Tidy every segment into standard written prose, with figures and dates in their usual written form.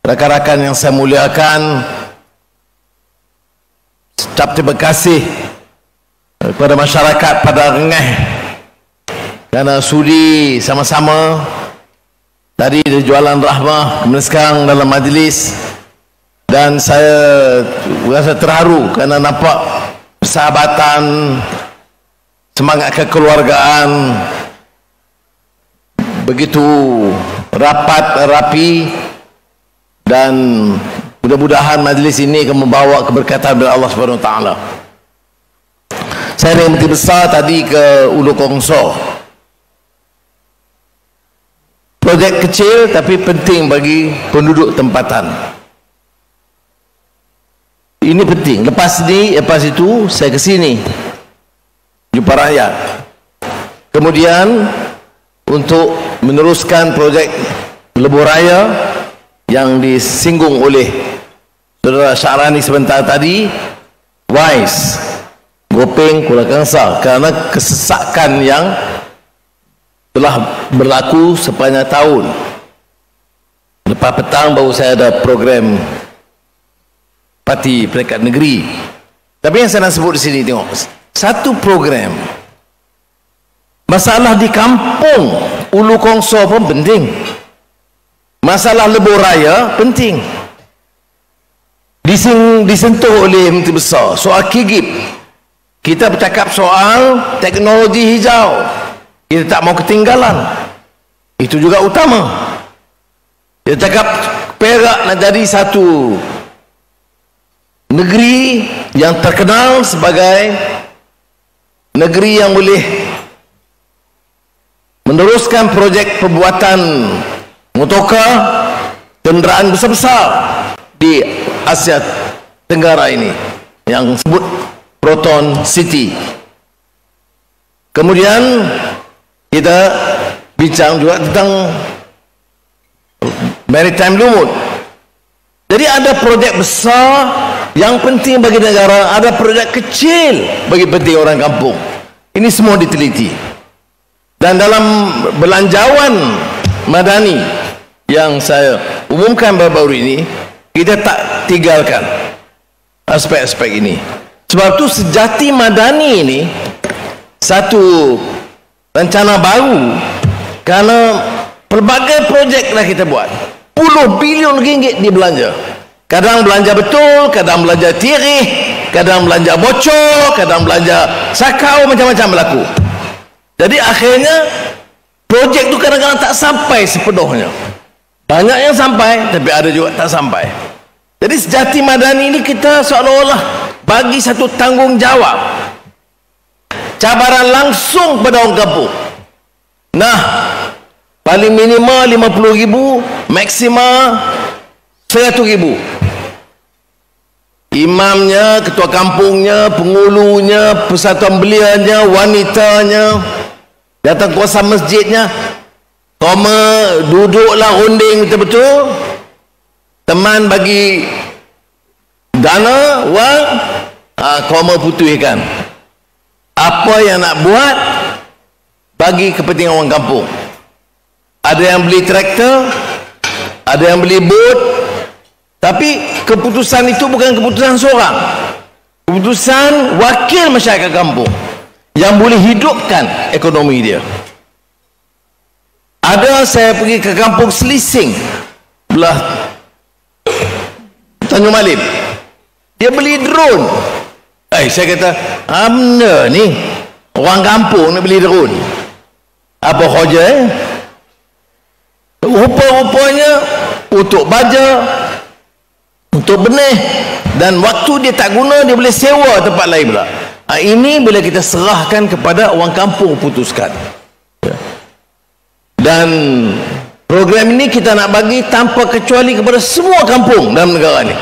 rakan-rakan yang saya muliakan, ucap terima kasih kepada masyarakat pada Rengeh kerana sudi sama-sama tadi di Jualan Rahmah, kemudian sekarang dalam majlis, dan saya rasa terharu kerana nampak persahabatan, semangat kekeluargaan begitu rapat, rapi, dan mudah-mudahan majlis ini akan membawa keberkatan dari Allah Subhanahu Wa Taala. Saya dengan Menteri Besar tadi ke Ulu Kongso. Projek kecil tapi penting bagi penduduk tempatan. Ini penting. Lepas itu saya ke sini jumpa rakyat. Kemudian untuk meneruskan projek Lebuh Raya yang disinggung oleh Saudara Syarani sebentar tadi, Wise, Gopeng, Kuala Kangsar, kerana kesesakan yang telah berlaku sepanjang tahun. Lepas petang baru saya ada program parti peringkat negeri. Tapi yang saya nak sebut di sini, tengok, satu program masalah di kampung Ulu Kongso pun penting, masalah Lebuh Raya penting, disentuh oleh Menteri Besar. Soal KIGIP, kita bercakap soal teknologi hijau, kita tak mau ketinggalan, itu juga utama. Dia cakap Perak nak jadi satu negeri yang terkenal sebagai negeri yang boleh meneruskan projek pembuatan motorkar, kenderaan besar-besar di Asia Tenggara ini, yang disebut Proton City. Kemudian kita bincang juga tentang Maritime Lumut. Jadi ada projek besar yang penting bagi negara, ada projek kecil bagi penting orang kampung. Ini semua diteliti. Dan dalam belanjawan madani yang saya umumkan baru-baru ini, kita tak tinggalkan aspek-aspek ini. Sebab itu sejati madani ini satu rencana baru, kerana pelbagai projek dah kita buat. Puluh bilion ringgit dibelanja. Kadang belanja betul, kadang belanja tirih, kadang belanja bocor, kadang belanja sakau, macam-macam berlaku. Jadi akhirnya projek tu kadang-kadang tak sampai sepenuhnya. Banyak yang sampai, tapi ada juga tak sampai. Jadi sejati madani ini kita seolah-olah bagi satu tanggungjawab, cabaran langsung kepada orang kampung. Nah, paling minimal 50,000, maksimal 100,000. Imamnya, ketua kampungnya, pengulunya, persatuan belianya, wanitanya, datang kuasa masjidnya, duduklah runding betul-betul, teman bagi dana, wang, putuskan apa yang nak buat bagi kepentingan orang kampung. Ada yang beli traktor, ada yang beli bot, tapi keputusan itu bukan keputusan seorang, keputusan wakil masyarakat kampung yang boleh hidupkan ekonomi dia. Ada saya pergi ke kampung Selising belah Tanjung Malim, dia beli drone. Saya kata, mana ni orang kampung nak beli drone? Apa hoja? Rupa-rupanya untuk baja, untuk benih, dan waktu dia tak guna, dia boleh sewa tempat lain pula. Ini boleh kita serahkan kepada orang kampung putuskan. Dan program ini kita nak bagi tanpa kecuali kepada semua kampung dalam negara ni.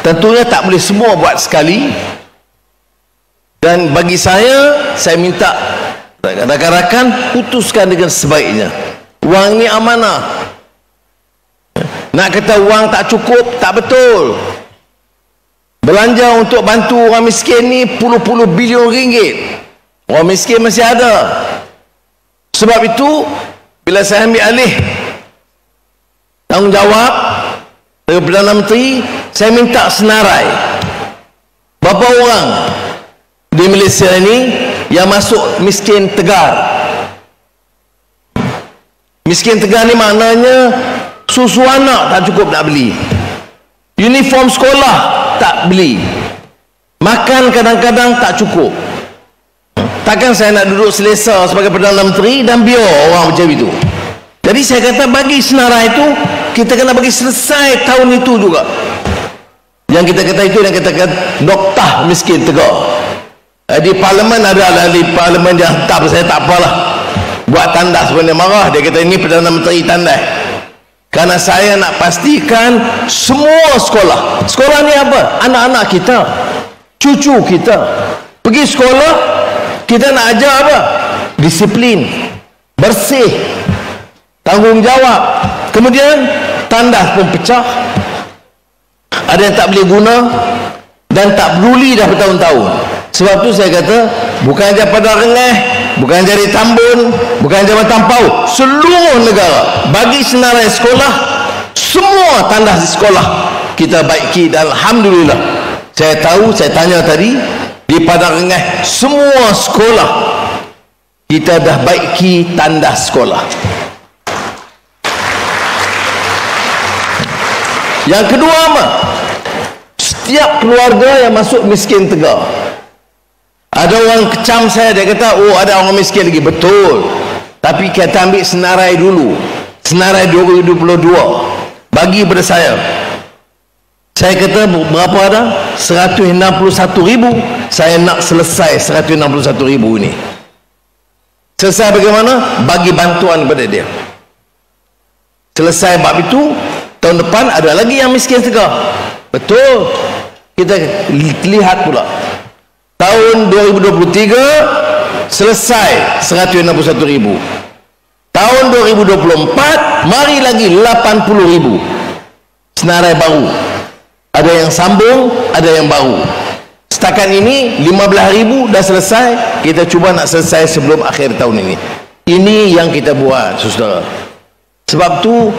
Tentunya tak boleh semua buat sekali. Dan bagi saya minta rakan-rakan putuskan dengan sebaiknya. Wang ni amanah. Nak kata wang tak cukup, tak betul. Belanja untuk bantu orang miskin ni puluh-puluh bilion ringgit. Orang miskin masih ada. Sebab itu bila saya ambil alih tanggungjawab dari Perdana Menteri. Saya minta senarai berapa orang di Malaysia ini yang masuk miskin tegar. Miskin tegar ni maknanya susu anak tak cukup nak beli, uniform sekolah tak beli, makan kadang-kadang tak cukup. Takkan saya nak duduk selesa sebagai Perdana Menteri dan biar orang macam itu. Jadi saya kata bagi senarai itu, kita kena bagi selesai tahun itu juga. Yang kita kata itu yang kita kata noktah miskin tegar. Di parlimen ada ahli parlimen yang tak, saya tak apalah, buat tandas pun dia marah. Dia kata ini Perdana Menteri tandas. Karena saya nak pastikan semua sekolah, sekolah ni apa? Anak-anak kita, cucu kita pergi sekolah, kita nak ajar apa? Disiplin, bersih, tanggungjawab. Kemudian tandas pun pecah, ada yang tak boleh guna dan tak peduli dah bertahun-tahun. Sebab tu saya kata bukan ajar pada rengeh, bukan ajar di Tambun, bukan ajar Matampau, seluruh negara bagi senarai sekolah, semua tandas di sekolah kita baiki. Dan alhamdulillah, saya tahu, saya tanya tadi di Padang Rengeh, semua sekolah kita dah baiki tandas sekolah. Yang kedua apa? Setiap keluarga yang masuk miskin tegar, ada orang kecam saya, dia kata oh ada orang miskin lagi. Betul, tapi kita ambil senarai dulu, senarai 2022 bagi pada saya. Saya kata berapa ada? 161,000. Saya nak selesai 161,000 ini. Selesai bagaimana? Bagi bantuan kepada dia. Selesai bab itu, tahun depan ada lagi yang miskin tegar. Betul, kita lihat pula tahun 2023 selesai 161,000. Tahun 2024 mari lagi 80,000 senarai baru. Ada yang sambung, ada yang baru. Setakat ini 15,000 dah selesai. Kita cuba nak selesai sebelum akhir tahun ini. Ini yang kita buat, saudara. Sebab tu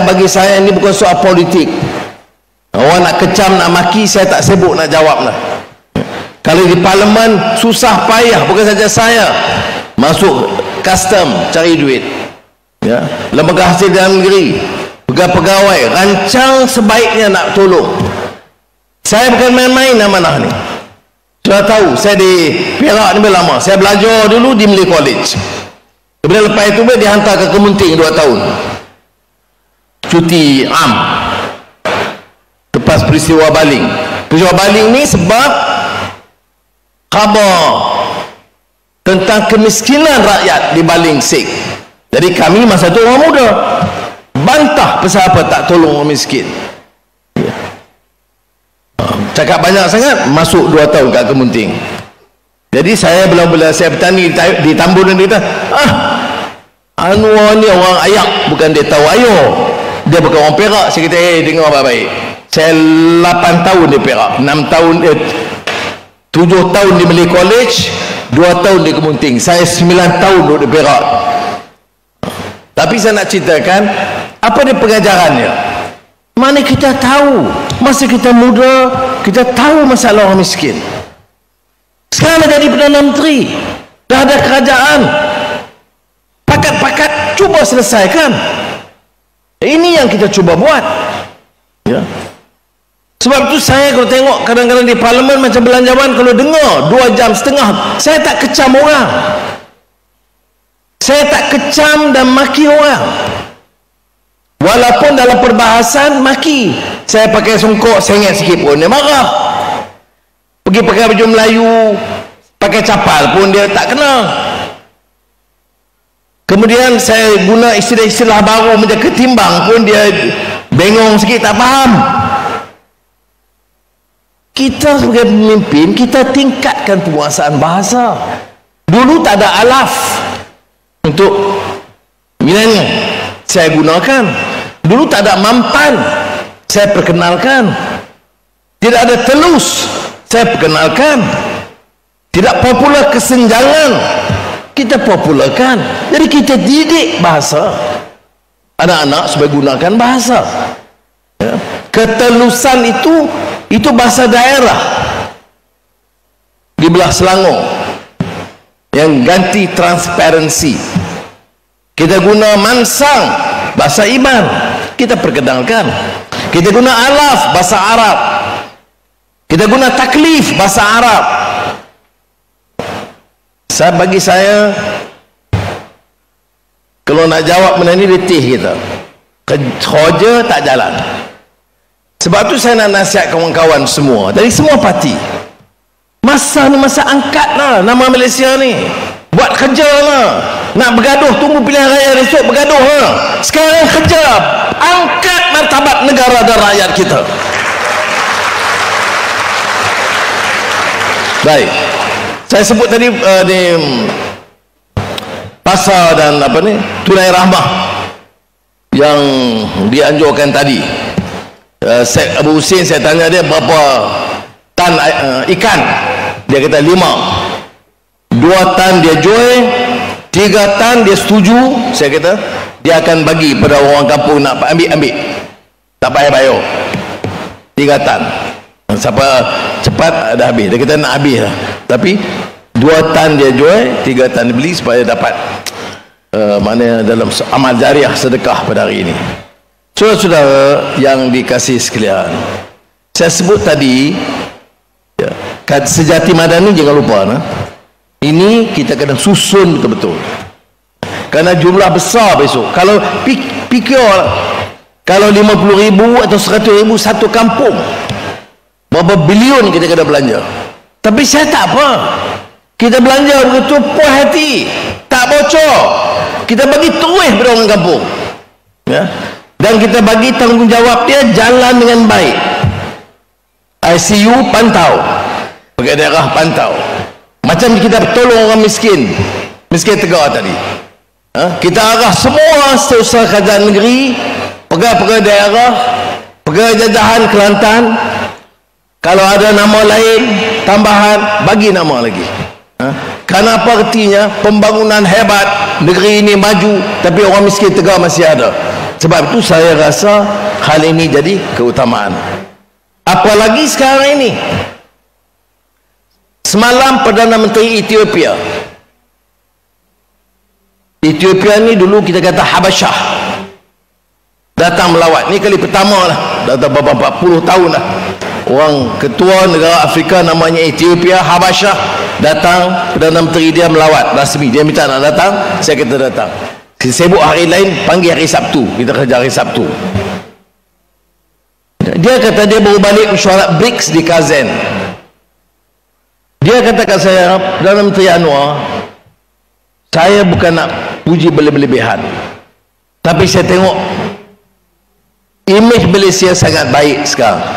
bagi saya ini bukan soal politik. Orang nak kecam, nak maki, saya tak sibuk nak jawab lah. Kalau di parlimen susah payah, bukan saja saya masuk custom cari duit, ya, lembaga hasil dalam negeri, pegawai rancang sebaiknya nak tolong. Saya bukan main-main amanah ni. Sudah tahu saya di Perak ni lama. Saya belajar dulu di Malay College. Kemudian lepas itu dihantar ke Kemunting 2 tahun cuti am lepas peristiwa baling. Peristiwa baling ni sebab khabar tentang kemiskinan rakyat di Baling Sik. Jadi kami masa tu orang muda bantah pasal apa tak tolong orang miskin, ya. Cakap banyak sangat, masuk 2 tahun kat Kemunting. Jadi saya bila saya bertani di Tambun ni, dia kata Anwar ni orang ayak, bukan dia tahu ayo, dia bukan orang Perak. Saya kata dengar baik-baik, saya 8 tahun di Perak, 6 tahun 7 tahun di Malay College, 2 tahun di Kemunting. Saya 9 tahun duduk di Perak. Tapi saya nak ceritakan apa dia pengajarannya. Mana kita tahu masa kita muda, kita tahu masalah orang miskin. Sekarang dah jadi Perdana Menteri, dah ada kerajaan, pakat-pakat cuba selesaikan. Ini yang kita cuba buat, ya. Sebab tu saya kalau tengok kadang-kadang di parlimen macam belanjawan, kalau dengar 2 jam setengah, saya tak kecam orang, saya tak kecam dan maki orang. Walaupun dalam perbahasan maki, saya pakai songkok sengit sikit pun dia marah. Pergi pakai baju Melayu, pakai capal pun dia tak kena. Kemudian saya guna istilah-istilah baru macam ketimbang pun dia bengong sikit, tak faham. Kita sebagai pemimpin, kita tingkatkan penguasaan bahasa. Dulu tak ada alaf untuk milenial, saya gunakan. Dulu tak ada mampan, saya perkenalkan. Tidak ada telus, saya perkenalkan. Tidak popular kesenjangan, kita popularkan. Jadi kita didik bahasa. anak-anak supaya gunakan bahasa. Ya. Ketelusan itu bahasa daerah di belah Selangor yang ganti transparansi. Kita guna mansang, bahasa iman, kita perkenalkan. Kita guna alaf, bahasa Arab. Kita guna taklif, bahasa Arab. Bagi saya, kalau nak jawab benda ni letih kita. Kerja tak jalan. Sebab tu saya nak nasihat kawan-kawan semua dari semua parti. Masa ni masa angkat lah nama Malaysia ni. Buat kerja lah. Nak bergaduh tunggu pilihan raya esok bergaduh lah. Sekarang kerja. Angkat martabat negara dan rakyat kita. Baik. Saya sebut tadi ni pasar dan apa ni tunai rahmah yang dianjurkan tadi. Syed Abu Hussein, saya tanya dia berapa tan ikan, dia kata 5. 2 tan dia jual, 3 tan dia setuju. Saya kata dia akan bagi pada orang kampung nak ambil, tak payah bayar. 3 tan, siapa cepat dah habis. Dia kata nak habis lah, tapi 2 tan dia jual, 3 tan dia beli supaya dapat mana dalam amal jariah sedekah pada hari ini. Saudara-saudara yang dikasihi sekalian, saya sebut tadi ya, sejati madani jangan lupa nah. Ini kita kena susun betul-betul, kerana jumlah besar besok. Kalau fikir kalau 50,000 atau 100,000 satu kampung, berapa bilion kita kena belanja. Tapi saya tak apa, kita belanja begitu puas hati, tak bocor. Kita bagi terus pada orang kampung ya? Dan kita bagi tanggungjawab dia jalan dengan baik. ICU pantau, pergi daerah pantau, macam kita tolong orang miskin Tegar tadi kita arah semua setiausaha kerajaan negeri, pegawai daerah, pegawai jajahan Kelantan, kalau ada nama lain tambahan bagi nama lagi. Kerana apa artinya pembangunan hebat, negeri ini maju, tapi orang miskin Tegar masih ada. Sebab itu saya rasa hal ini jadi keutamaan. Apalagi sekarang ini, semalam Perdana Menteri Ethiopia ni dulu kita kata Habasyah, datang melawat. Ni kali pertama lah, dah berapa 40 tahun lah orang ketua negara Afrika namanya Ethiopia, Habasyah, datang. Perdana Menteri dia melawat rasmi, dia minta nak datang, saya kata datang. Sibuk hari lain, panggil hari Sabtu, kita kerja hari Sabtu. Dia kata dia baru balik mesyuarat BRICS di Kazan. Dia kata kat saya, Perdana Menteri Anwar, saya bukan nak puji berlebihan, tapi saya tengok imej Malaysia sangat baik sekarang,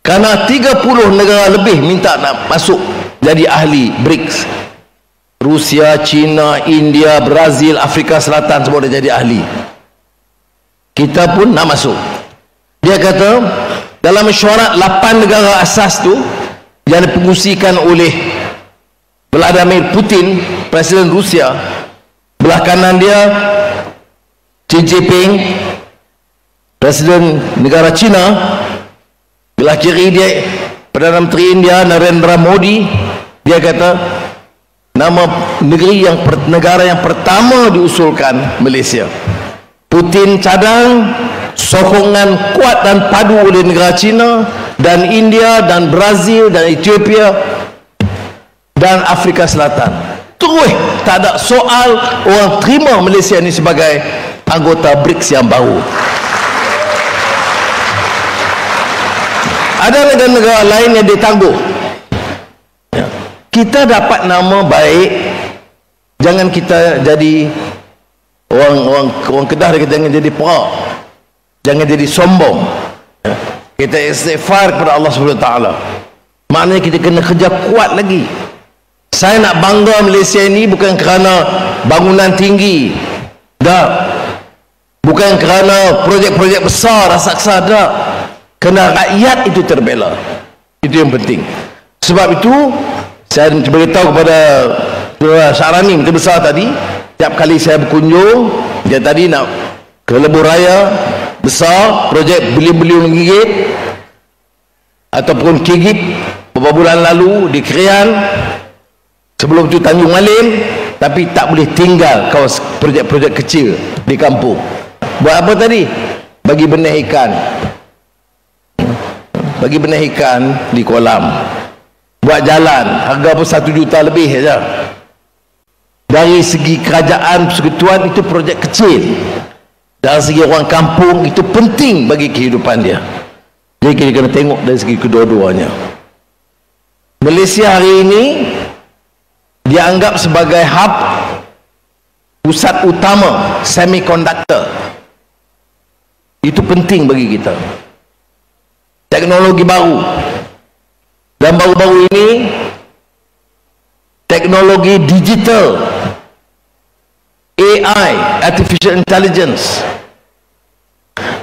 kerana 30 negara lebih minta nak masuk jadi ahli BRICS. Rusia, China, India, Brazil, Afrika Selatan semua dah jadi ahli. Kita pun nak masuk. Dia kata dalam mesyuarat 8 negara asas tu yang dipengusikan oleh Vladimir Putin, Presiden Rusia, belah kanan dia Xi Jinping, Presiden negara China, belah kiri dia Perdana Menteri India Narendra Modi. Dia kata nama negara yang pertama diusulkan Malaysia. Putin cadang, sokongan kuat dan padu oleh negara China dan India dan Brazil dan Ethiopia dan Afrika Selatan. Terus tak ada soal orang terima Malaysia ni sebagai anggota BRICS yang baru. Ada negara-negara lain yang ditangguh. Kita dapat nama baik, jangan kita jadi orang Kedah, dia jangan jadi perak, jangan jadi sombong. Kita istighfar kepada Allah SWT. Maknanya kita kena kerja kuat lagi. Saya nak bangga Malaysia ini bukan kerana bangunan tinggi, dah, bukan kerana projek-projek besar raksasa, dah, kerana rakyat itu terbela. Itu yang penting. Sebab itu saya beritahu kepada Syarani Menteri Besar tadi, tiap kali saya berkunjung, dia tadi nak ke lebuh raya besar, projek bilion-bilion ringgit, ataupun Kigip beberapa bulan lalu di Krian, sebelum itu Tanjung Malim, tapi tak boleh tinggal kawas projek-projek kecil di kampung. Buat apa tadi? Bagi benih ikan, bagi benih ikan di kolam, buat jalan, harga pun 1 juta lebih saja. Dari segi kerajaan persekutuan itu projek kecil, dari segi orang kampung itu penting bagi kehidupan dia. Jadi kita kena tengok dari segi kedua-duanya. Malaysia hari ini dianggap sebagai hub, pusat utama semiconductor. Itu penting bagi kita. Teknologi baru, dan baru-baru ini teknologi digital, AI, artificial intelligence,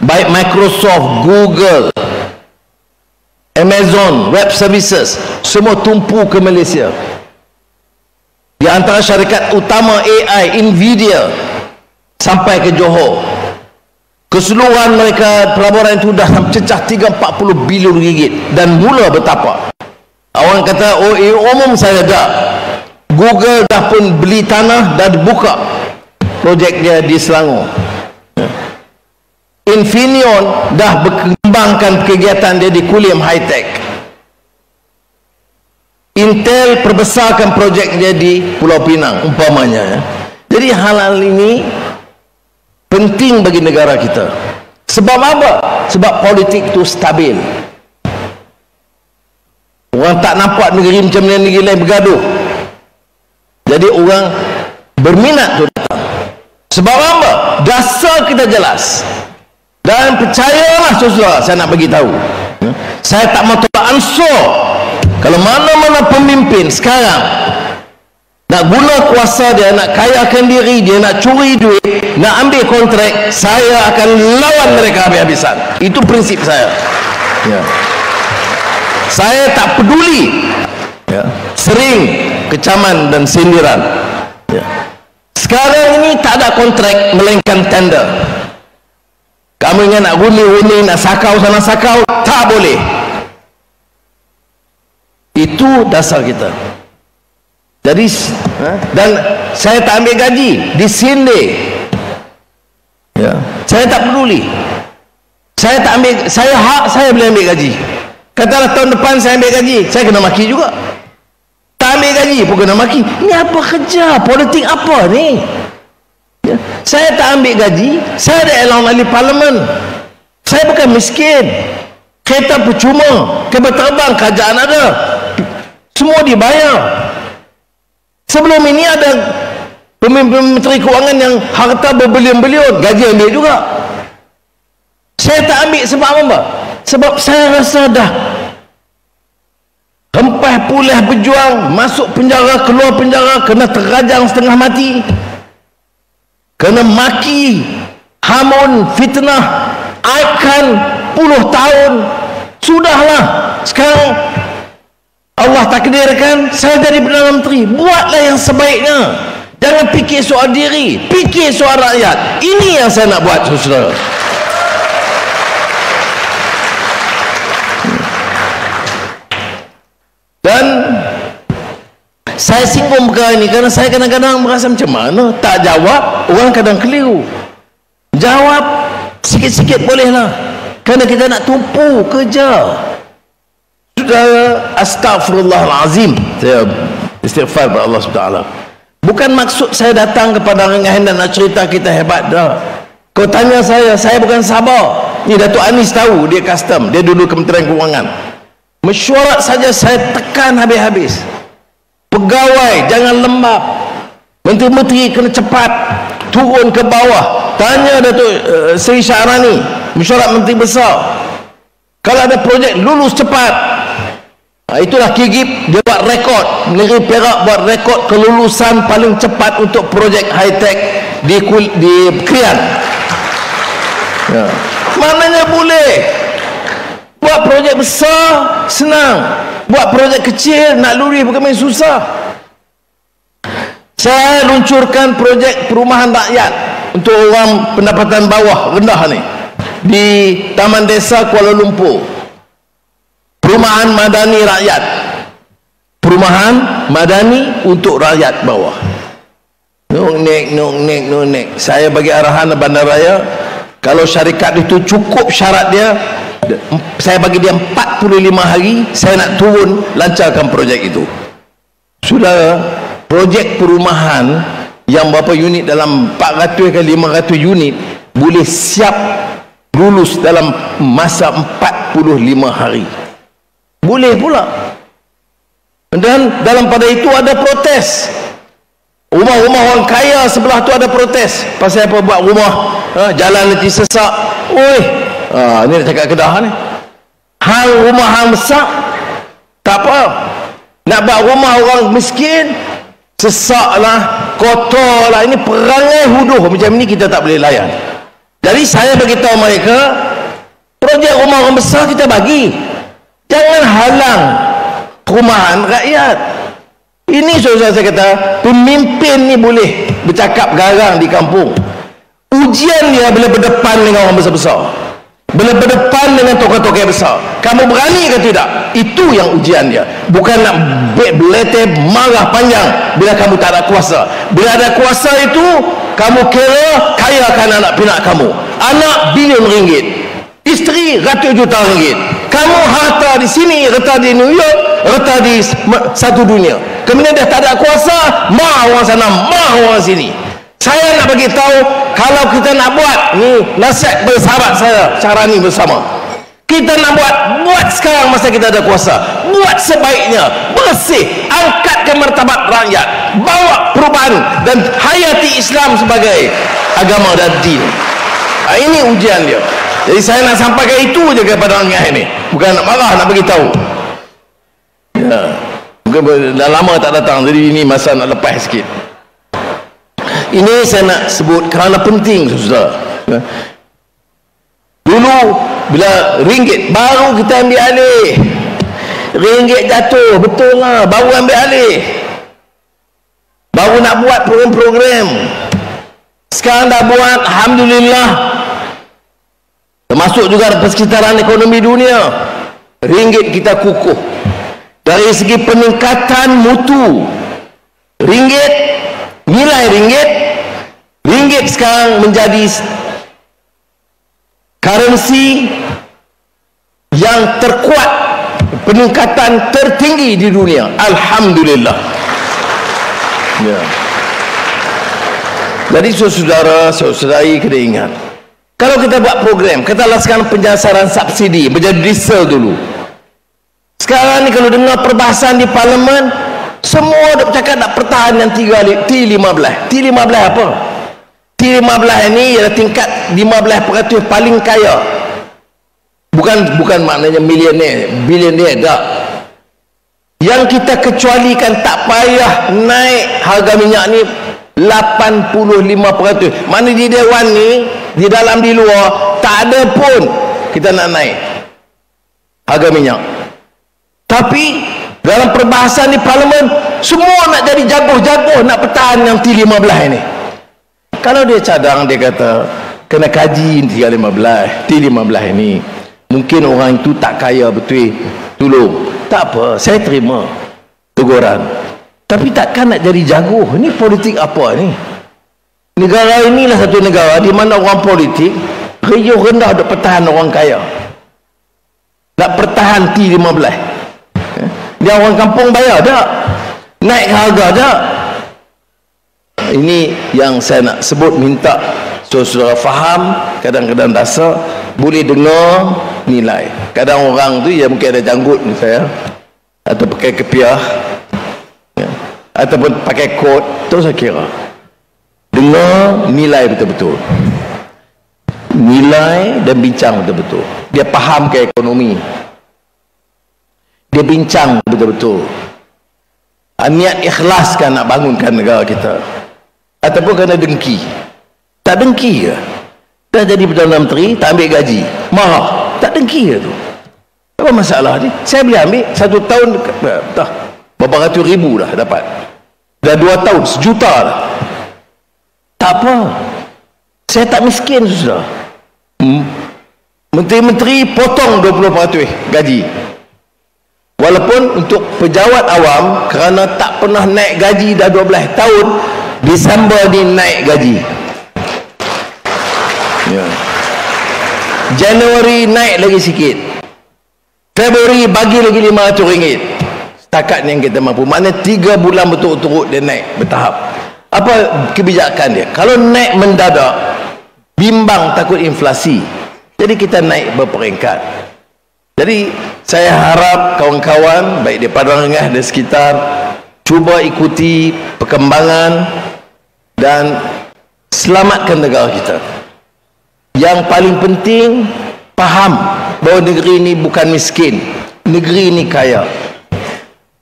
baik Microsoft, Google, Amazon Web Services, semua tumpu ke Malaysia. Di antara syarikat utama AI, Nvidia, sampai ke Johor. Keseluruhan mereka pelaburan itu dah cecah 3-40 bilion ringgit dan mula bertapak. Orang kata, oh umum saya dah. Google dah pun beli tanah dan buka projek dia di Selangor. Infineon dah berkembangkan kegiatan dia di Kulim High Tech. Intel perbesarkan projek dia di Pulau Pinang umpamanya. Jadi hal-hal ini penting bagi negara kita. Sebab apa? Sebab politik itu stabil. Orang tak nampak negeri macam ni, negeri lain bergaduh. Jadi orang berminat tu datang. Sebab apa? Dasar kita jelas. Dan percayalah saudara, saya nak bagi tahu. Saya tak mau tolak ansur. Kalau mana-mana pemimpin sekarang nak guna kuasa dia, nak kayakan diri dia, nak curi duit, nak ambil kontrak, saya akan lawan mereka habis-habisan. Itu prinsip saya. Ya. Saya tak peduli, ya, sering kecaman dan sindiran. Ya. Sekarang ini tak ada kontrak melainkan tender. Kamu ingat nak guni-guni, nak sakau sana sakau, tak boleh. Itu dasar kita. Jadi dan saya tak ambil gaji, disinde. Ya, saya tak peduli. Saya tak ambil, saya hak saya boleh ambil gaji. Katalah tahun depan saya ambil gaji, saya kena maki juga. Tak ambil gaji pun kena maki. Ni apa kerja? Politik apa ni? Ya, saya tak ambil gaji, saya ada elang ahli parlimen. Saya bukan miskin. Kereta percuma, kapal terbang kerajaan ada. Semua dibayar. Sebelum ini ada pemimpin menteri kewangan yang harta berbilion-bilion, gaji ambil juga. Saya tak ambil sebab apa? Sebab saya rasa dah hempah pulih berjuang, masuk penjara, keluar penjara, kena terajang setengah mati, kena maki, hamun, fitnah, aibkan puluh tahun. Sudahlah, sekarang Allah takdirkan saya jadi Perdana Menteri. Buatlah yang sebaiknya. Jangan fikir soal diri, fikir soal rakyat. Ini yang saya nak buat, saudara. Dan saya singgung perkara ini kerana saya kadang-kadang merasa macam mana tak jawab, orang kadang keliru. Jawab sikit-sikit bolehlah, kerana kita nak tumpu kerja. Sudah, astagfirullahalazim, saya istighfar kepada Allah SWT. Bukan maksud saya datang kepada Rengahan dan nak cerita kita hebat dah. Kau tanya saya bukan sabar. Ni Datuk Anis tahu, dia custom, dia dulu Kementerian Kewangan. Mesyuarat saja saya tekan habis-habis. Pegawai jangan lembab, menteri-menteri kena cepat turun ke bawah. Tanya Datuk Seri Syahrani, mesyuarat menteri besar, kalau ada projek lulus cepat. Itulah Kigip, dia buat rekod. Negeri Perak buat rekod kelulusan paling cepat untuk projek high-tech di Krian. Ya. Mananya boleh. Buat projek besar senang, buat projek kecil nak luri bukan main susah. Saya luncurkan projek perumahan rakyat untuk orang pendapatan bawah rendah ni di Taman Desa Kuala Lumpur. Perumahan madani rakyat, perumahan madani untuk rakyat bawah. Nuk nek. Saya bagi arahan bandaraya, kalau syarikat itu cukup syarat dia, saya bagi dia 45 hari, saya nak turun lancarkan projek itu. Sudah, projek perumahan yang berapa unit, dalam 400 ke 500 unit boleh siap lulus dalam masa 45 hari. Boleh pula. Dan dalam pada itu ada protes. Rumah-rumah orang kaya sebelah tu ada protes. Pasal apa buat rumah? Jalan nanti sesak. Oi, ni nak cakap Kedah ni. Hang rumah hang besar, tak apa. Nak buat rumah orang miskin, sesak lah, kotor lah. Ini perangai huduh macam ni kita tak boleh layan. Jadi saya beritahu mereka, projek rumah orang besar kita bagi. Jangan halang perumahan rakyat. Ini saya kata, pemimpin ni boleh bercakap garang di kampung. Ujian dia bila berdepan dengan orang besar-besar, bila berdepan dengan tokoh-tokoh besar. Kamu berani ke tidak? Itu yang ujian dia. Bukan nak belete marah panjang bila kamu tak ada kuasa. Bila ada kuasa itu, kamu kira kayakan anak pinak kamu. Anak bilion ringgit, isteri ratus juta ringgit. Kamu harta di sini, harta di New York, harta di satu dunia. Kemudian dia tak ada kuasa, mah orang sana, mah orang sini. Saya nak bagi tahu, kalau kita nak buat ni, nasihat bersahabat saya cara ni bersama. Kita nak buat sekarang masa kita ada kuasa. Buat sebaiknya, bersih, angkatkan martabat rakyat, bawa perubahan dan hayati Islam sebagai agama dan din. Ini ujian dia. Jadi saya nak sampaikan itu je kepada orang ini. Bukan nak marah, nak bagi tahu. Ya. Mungkin dah lama tak datang, jadi ini masa nak lepas sikit. Ini saya nak sebut kerana penting, saudara. Dulu bila ringgit baru kita ambil alih, ringgit jatuh, betul lah, baru ambil alih, baru nak buat program-program. Sekarang dah buat, alhamdulillah. Termasuk juga persekitaran ekonomi dunia, ringgit kita kukuh. Dari segi peningkatan mutu ringgit, nilai ringgit sekarang menjadi currency yang terkuat, peningkatan tertinggi di dunia. Alhamdulillah. Ya. Jadi saudara-saudari kena ingat, kalau kita buat program, kita laksanakan penyasaran subsidi, menjadi diesel dulu. Sekarang ni kalau dengar perbahasan di parlimen, semua dah bercakap nak pertahanan T15. T15 apa? T15 ini ialah tingkat 15% paling kaya. Bukan maknanya milioner, bilioner, tak. Yang kita kecualikan, tak payah naik harga minyak ni 85%. Mana di Dewan ni, di dalam di luar, tak ada pun kita nak naik harga minyak. Tapi dalam perbahasan di parlimen, semua nak jadi jago-jago nak pertahan yang T15 ini. Kalau dia cadang, dia kata kena kaji T15 ini. Mungkin orang itu tak kaya betul, tolong. Tak apa, saya terima teguran. Tapi takkan nak jadi jago. Ini politik apa ni? Negara inilah satu negara di mana orang politik riuh rendah untuk pertahan orang kaya. Nak pertahan T15. Dia orang kampung bayar tak? Naik harga tak? Ini yang saya nak sebut, minta saudara faham. Kadang-kadang dasar boleh dengar nilai. Kadang orang tu ya mungkin ada janggut ni saya, atau pakai kepiah, ya, ataupun pakai kot, tu saya kira dengar nilai betul-betul, nilai dan bincang betul-betul. Dia faham ke ekonomi, dia bincang betul-betul, niat ikhlas kan nak bangunkan negara kita, ataupun kerana dengki. Tak dengki ke? Dah jadi Perdana Menteri, tak ambil gaji, marah, tak dengki ke tu? Apa masalah ni? Saya boleh ambil 1 tahun dah berapa ratus ribu dah dapat, dah 2 tahun 1 juta dah. Tak apa. Saya tak miskin, sudah. Menteri-menteri potong 20% gaji. Walaupun untuk pejabat awam, kerana tak pernah naik gaji dah 12 tahun, Disember ni naik gaji. Ya. Januari naik lagi sikit. Februari bagi lagi RM500. Setakat yang kita mampu. Maknanya 3 bulan berturut-turut dia naik bertahap. Apa kebijakan dia? Kalau naik mendadak, bimbang takut inflasi. Jadi kita naik berperingkat. Jadi saya harap kawan-kawan baik di Padang Rengas dan sekitar cuba ikuti perkembangan dan selamatkan negara kita. Yang paling penting, faham bahawa negeri ini bukan miskin, negeri ini kaya.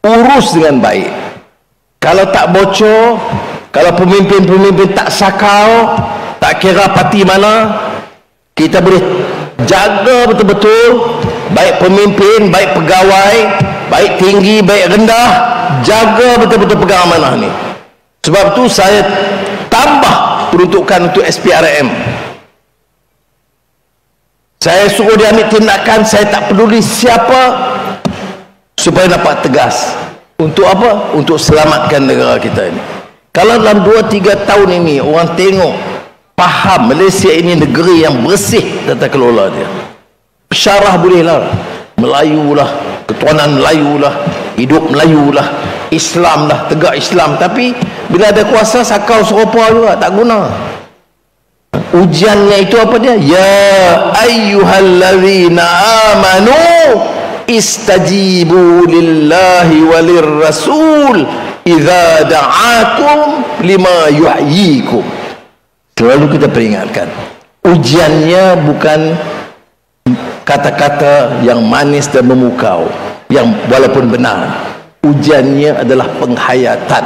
Urus dengan baik. Kalau tak bocor, kalau pemimpin-pemimpin tak sakau, tak kira parti mana, kita boleh jaga betul-betul, baik pemimpin, baik pegawai, baik tinggi, baik rendah, jaga betul-betul pegang amanah ni. Sebab tu saya tambah peruntukan untuk SPRM. Saya suruh dia ambil tindakan, saya tak peduli siapa, supaya dapat tegas. Untuk apa? Untuk selamatkan negara kita ini. Kalau dalam 2-3 tahun ini orang tengok, faham Malaysia ini negeri yang bersih tata kelola dia, syarah bolehlah, Melayu lah, ketuanan Melayu lah, hidup Melayu lah, Islam lah, tegak Islam. Tapi bila ada kuasa sakau serupa juga, tak guna. Ujiannya itu apa dia? Ya ayyuhallazina amanu istajibu lillahi walir rasul idza da'akum lima yuhyikum. Selalu kita peringatkan, ujiannya bukan kata-kata yang manis dan memukau, yang walaupun benar. Ujiannya adalah penghayatan.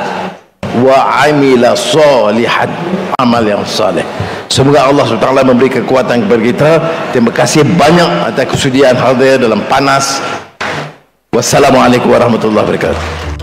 Wa amila salihan, amal yang saleh. Semoga Allah SWT memberi kekuatan kepada kita. Terima kasih banyak atas kesudian hadir dalam panas. Wassalamualaikum warahmatullahi wabarakatuh.